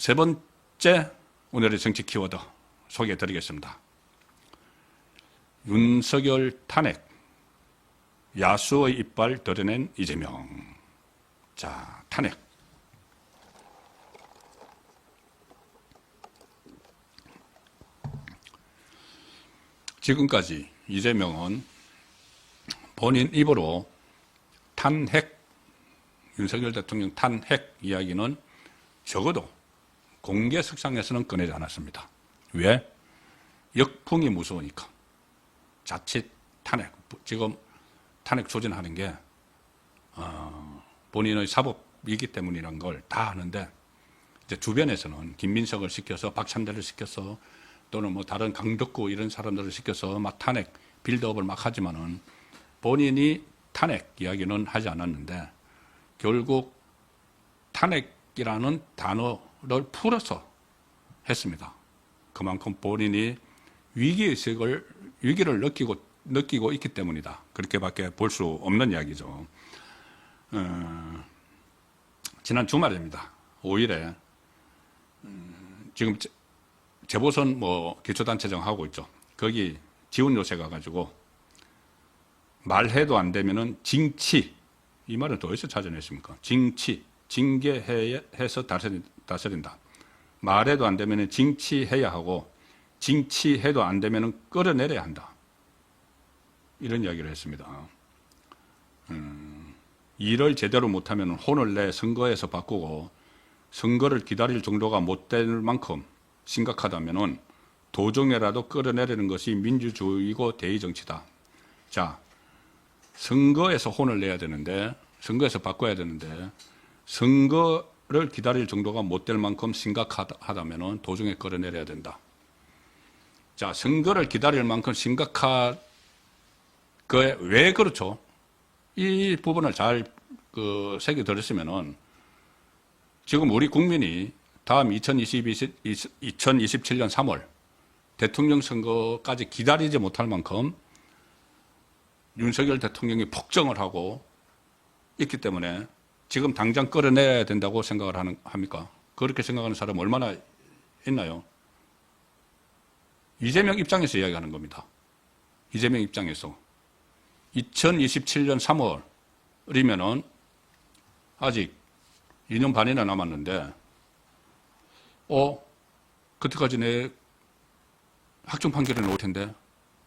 세 번째 오늘의 정치 키워드 소개해 드리겠습니다. 윤석열 탄핵, 야수의 이빨 드러낸 이재명. 자, 탄핵. 지금까지 이재명은 본인 입으로 탄핵, 윤석열 대통령 탄핵 이야기는 적어도 공개석상에서는 꺼내지 않았습니다. 왜? 역풍이 무서우니까. 자칫 탄핵, 지금 탄핵 조진하는 게 본인의 사법이기 때문이라는 걸 다 아는데, 이제 주변에서는 김민석을 시켜서 박찬대를 시켜서 또는 뭐 다른 강덕구 이런 사람들을 시켜서 막 탄핵 빌드업을 막 하지만은 본인이 탄핵 이야기는 하지 않았는데, 결국 탄핵이라는 단어를 풀어서 했습니다. 그만큼 본인이 위기를 느끼고 있기 때문이다. 그렇게밖에 볼 수 없는 이야기죠. 지난 주말입니다. 5일에 지금 재보선 기초단체장 하고 있죠. 거기 지원 요새 가가지고 말해도 안 되면은 징치, 이 말은 또 어디서 찾아냈습니까? 징계해서 다스린다. 말해도 안 되면은 징치해야 하고, 징치해도 안 되면은 끌어내려야 한다. 이런 이야기를 했습니다. 일을 제대로 못하면 혼을 내 선거에서 바꾸고, 선거를 기다릴 정도가 못 될 만큼 심각하다면은 도중에라도 끌어내리는 것이 민주주의고 대의정치다. 자, 선거에서 혼을 내야 되는데, 선거에서 바꿔야 되는데, 선거를 기다릴 정도가 못 될 만큼 심각하다면은 도중에 끌어내려야 된다. 자, 선거를 기다릴 만큼 심각한 거에 왜 그렇죠? 이 부분을 잘 새겨 들었으면은 지금 우리 국민이 다음 2027년 3월 대통령 선거까지 기다리지 못할 만큼 윤석열 대통령이 폭정을 하고 있기 때문에 지금 당장 끌어내야 된다고 생각을 합니까? 그렇게 생각하는 사람 얼마나 있나요? 이재명 입장에서 이야기하는 겁니다. 이재명 입장에서 2027년 3월이면은 아직 2년 반이나 남았는데, 그때까지 내 확정 판결이 나올 텐데,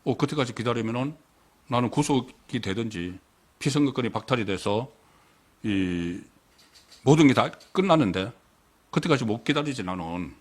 그때까지 기다리면은 나는 구속이 되든지 피선거권이 박탈이 돼서 이 모든 게 다 끝났는데, 그때까지 못 기다리지. 나는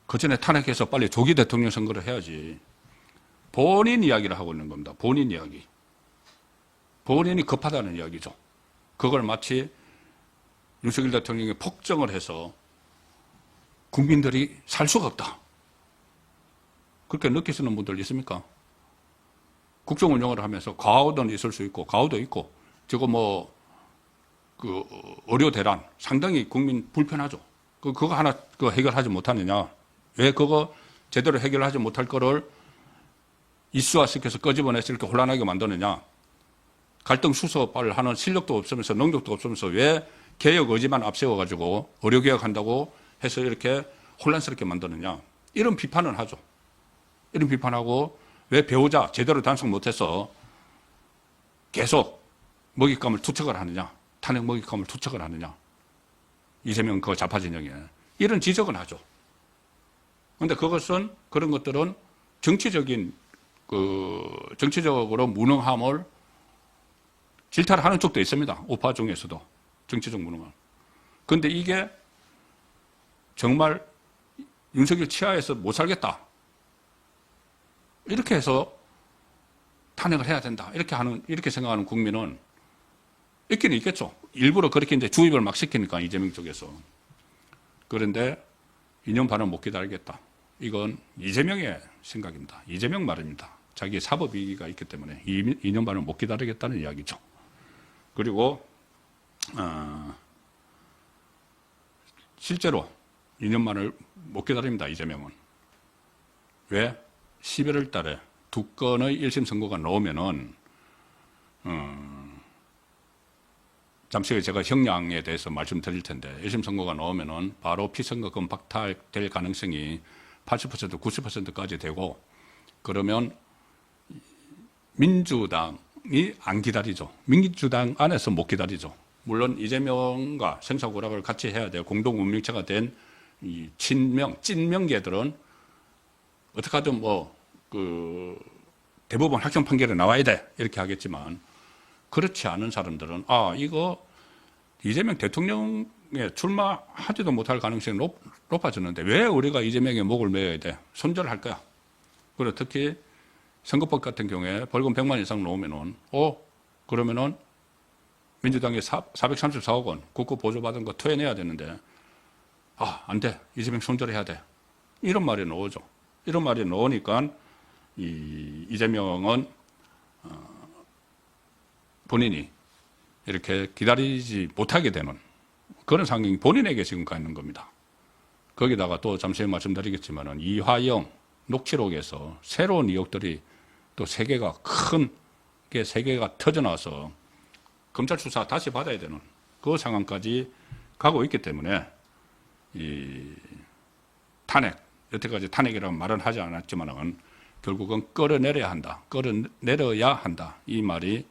그 전에 탄핵해서 빨리 조기 대통령 선거를 해야지. 본인 이야기를 하고 있는 겁니다. 본인 이야기. 본인이 급하다는 이야기죠. 그걸 마치 윤석열 대통령이 폭정을 해서 국민들이 살 수가 없다, 그렇게 느끼시는 분들 있습니까? 국정 운영을 하면서 과오도 있을 수 있고, 과오도 있고, 지금 의료 대란 상당히 국민 불편하죠. 그거 하나 해결하지 못하느냐? 왜 그거 제대로 해결하지 못할 거를 이슈화시켜서 끄집어내서 이렇게 혼란하게 만드느냐? 갈등 수습을 하는 실력도 없으면서 능력도 없으면서 왜 개혁 의지만 앞세워가지고 의료개혁한다고 해서 이렇게 혼란스럽게 만드느냐? 이런 비판을 하죠. 이런 비판하고, 왜 배우자 제대로 단속 못해서 계속 먹잇감을 투척을 하느냐? 탄핵 먹잇감을 투척을 하느냐? 이재명 그 좌파 진영에 이런 지적은 하죠. 그런데 그런 것들은 정치적으로 무능함을 질타를 하는 쪽도 있습니다. 우파 중에서도 정치적 무능함. 그런데 이게 정말 윤석열 치하에서 못 살겠다, 이렇게 해서 탄핵을 해야 된다, 이렇게 생각하는 국민은 있기는 있겠죠. 일부러 그렇게 이제 주입을 막 시키니까, 이재명 쪽에서. 그런데 2년 반은 못 기다리겠다. 이건 이재명의 생각입니다. 이재명 말입니다. 자기의 사법이익이 있기 때문에 2년 반은 못 기다리겠다는 이야기죠. 그리고 실제로 2년 만을 못 기다립니다, 이재명은. 왜? 11월 달에 2건의 1심 선고가 나오면은 잠시 후에 제가 형량에 대해서 말씀드릴 텐데 1심 선고가 나오면은 바로 피선거권 박탈될 가능성이 80% 90%까지 되고 그러면 민주당이 안 기다리죠. 민주당 안에서 못 기다리죠. 물론 이재명과 생사고락을 같이 해야 될 공동 운명체가 된 이 친명, 찐명계들은 어떻게 하든 대법원 확정 판결에 나와야 돼. 이렇게 하겠지만 그렇지 않은 사람들은 이거 이재명 대통령에 출마하지도 못할 가능성이 높아졌는데 왜 우리가 이재명의 목을 매야 돼? 손절할 거야. 그리고 특히 선거법 같은 경우에 벌금 100만 이상 나오면은 그러면은 민주당이 434억 원 국고 보조받은 거 토해내야 되는데 안 돼. 이재명 손절해야 돼. 이런 말이 나오죠. 이런 말이 나오니까 이재명은 본인이 이렇게 기다리지 못하게 되는 그런 상황이 본인에게 지금 가 있는 겁니다. 거기다가 또 잠시 후에 말씀드리겠지만은 이화영 녹취록에서 새로운 의혹들이 또 세 개가 터져나와서 검찰 수사 다시 받아야 되는 그 상황까지 가고 있기 때문에 이 탄핵, 여태까지 탄핵이라는 말은 하지 않았지만은 결국은 끌어내려야 한다. 끌어내려야 한다. 이 말이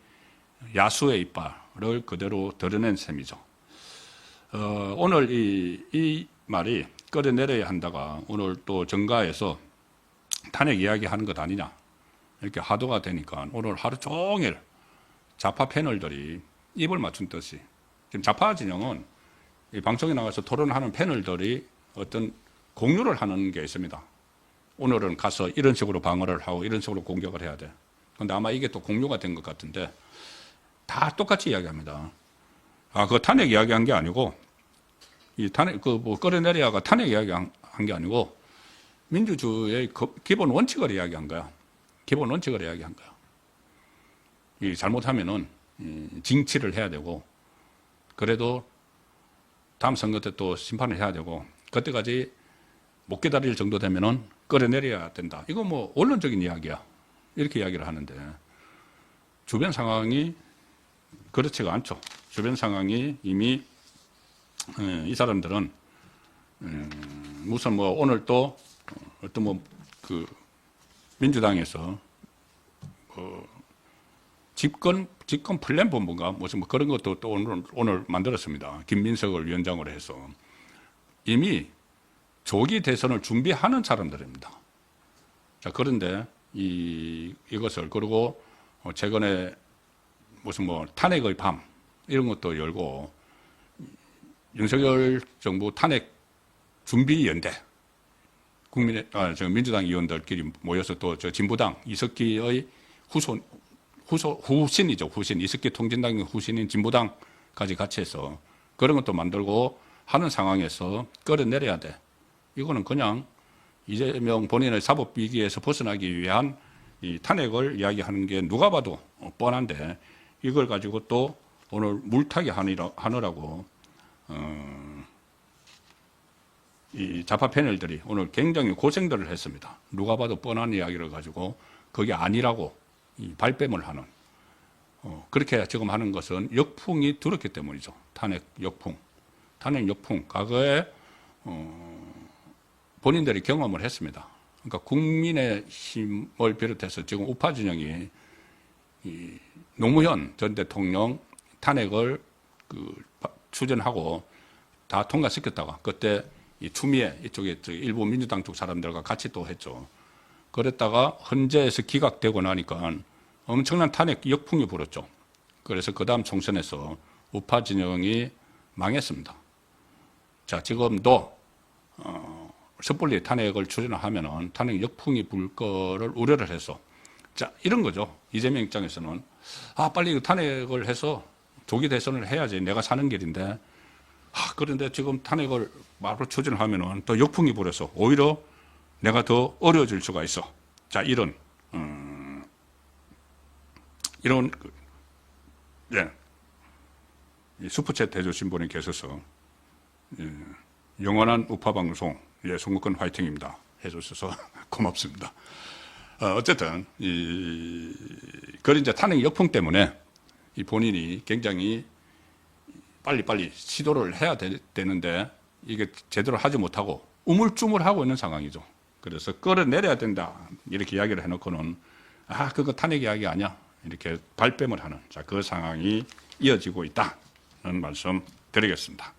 야수의 이빨을 그대로 드러낸 셈이죠. 오늘 이 말이 끌어내려야 한다가 오늘 또 정가에서 탄핵 이야기하는 것 아니냐 이렇게 하도가 되니까 오늘 하루 종일 좌파 패널들이 입을 맞춘 듯이 지금 좌파 진영은 이 방송에 나가서 토론하는 패널들이 어떤 공유를 하는 게 있습니다. 오늘은 가서 이런 식으로 방어를 하고 이런 식으로 공격을 해야 돼. 그런데 아마 이게 또 공유가 된 것 같은데 다 똑같이 이야기합니다. 그 탄핵 이야기한 게 아니고 이 탄핵 끌어내려야가 탄핵 이야기한 게 아니고 민주주의의 기본 원칙을 이야기한 거야. 기본 원칙을 이야기한 거야. 이 잘못하면은 징치를 해야 되고 그래도 다음 선거 때 또 심판을 해야 되고 그때까지 못 기다릴 정도 되면은 끌어내려야 된다. 이거 원론적인 이야기야. 이렇게 이야기를 하는데 주변 상황이 그렇지가 않죠. 주변 상황이 이미 이 사람들은 무슨 오늘 또 어떤 민주당에서 집권 플랜 본부인가 무슨 그런 것도 또 오늘 만들었습니다. 김민석을 위원장으로 해서 이미 조기 대선을 준비하는 사람들입니다. 자, 그런데 이것을 그리고 최근에 무슨 탄핵의 밤 이런 것도 열고 윤석열 정부 탄핵 준비연대 민주당 의원들끼리 모여서 또 진보당 이석기의 후신이죠. 후신. 이석기 통진당의 후신인 진보당까지 같이 해서 그런 것도 만들고 하는 상황에서 끌어내려야 돼. 이거는 그냥 이재명 본인의 사법위기에서 벗어나기 위한 이 탄핵을 이야기하는 게 누가 봐도 뻔한데 이걸 가지고 또 오늘 물타기 하느라고 이 좌파 패널들이 오늘 굉장히 고생들을 했습니다. 누가 봐도 뻔한 이야기를 가지고 그게 아니라고 발뺌을 하는 그렇게 지금 하는 것은 역풍이 들었기 때문이죠. 탄핵 역풍. 과거에 본인들이 경험을 했습니다. 그러니까 국민의힘을 비롯해서 지금 우파 진영이 노무현 전 대통령 탄핵을 추진하고 다 통과시켰다가 그때 추미애 이쪽에 일부 민주당 쪽 사람들과 같이 또 했죠. 그랬다가 헌재에서 기각되고 나니까 엄청난 탄핵 역풍이 불었죠. 그래서 그 다음 총선에서 우파 진영이 망했습니다. 자, 지금도 섣불리 탄핵을 추진하면은 탄핵 역풍이 불 거를 우려를 해서 자, 이런 거죠. 이재명 입장에서는 빨리 탄핵을 해서 조기 대선을 해야지 내가 사는 길인데 그런데 지금 탄핵을 바로 추진하면은 또 역풍이 불어서 오히려 내가 더 어려워질 수가 있어. 자, 이런 슈퍼챗 해주신 분이 계셔서 영원한 우파방송 선거권 화이팅입니다 해주셔서 고맙습니다. 어쨌든 그런 이제 탄핵 역풍 때문에 본인이 굉장히 빨리빨리 시도를 해야 되는데 이게 제대로 하지 못하고 우물쭈물하고 있는 상황이죠. 그래서 끌어내려야 된다 이렇게 이야기를 해놓고는 그거 탄핵 이야기 아니야 이렇게 발뺌을 하는 그 상황이 이어지고 있다는 말씀 드리겠습니다.